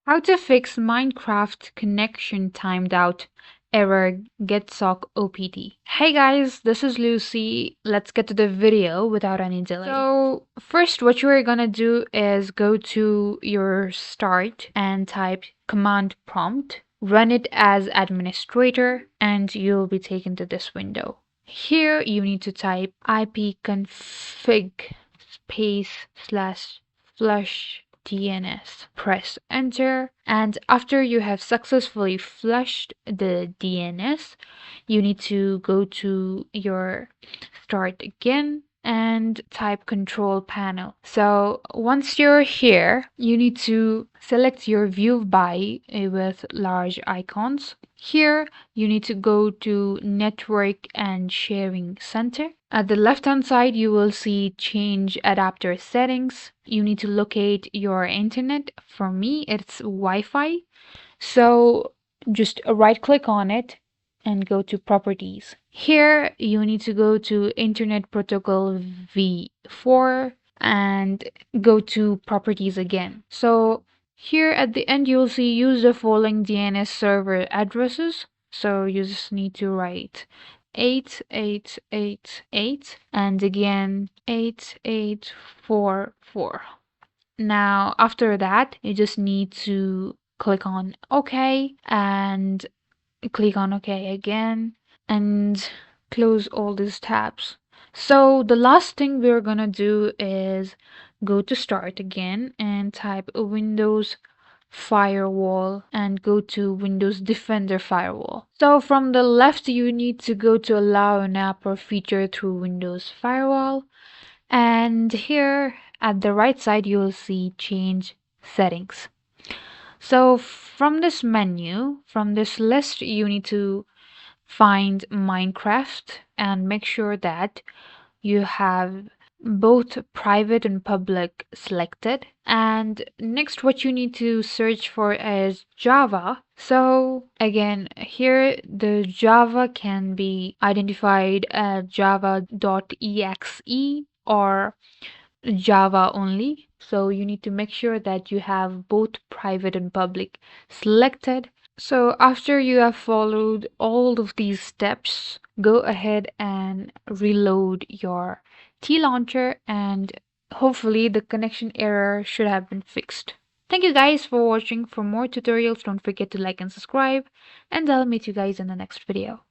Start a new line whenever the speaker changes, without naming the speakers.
How to fix Minecraft connection timed out error getsock OPT. Hey guys, this is Lucy. Let's get to the video without any delay. So first what you're gonna do is go to your start and type command prompt, run it as administrator, and you'll be taken to this window. Here you need to type ipconfig /flush DNS. Press enter, and after you have successfully flushed the DNS, you need to go to your start again and type control panel. So once you're here, you need to select your view by with large icons. Here you need to go to network and sharing center. At the left hand side you will see change adapter settings. You need to locate your internet. For me it's Wi-Fi, so just right click on it and go to properties. Here you need to go to internet protocol v4 and go to properties again. So here at the end you'll see use the following DNS server addresses. So you just need to write 8888 and again 8844. Now after that you just need to click on OK and click on OK again and close all these tabs. So the last thing we're gonna do is go to start again and type Windows firewall and go to Windows Defender firewall. So from the left you need to go to allow an app or feature through Windows firewall, and here at the right side you will see change settings. So from this menu, from this list, you need to find Minecraft and make sure that you have both private and public selected. And next what you need to search for is Java. So again, here the Java can be identified as java.exe or Java only. So you need to make sure that you have both private and public selected. So after you have followed all of these steps, go ahead and reload your T launcher and hopefully the connection error should have been fixed. Thank you guys for watching. For more tutorials, don't forget to like and subscribe, and I'll meet you guys in the next video.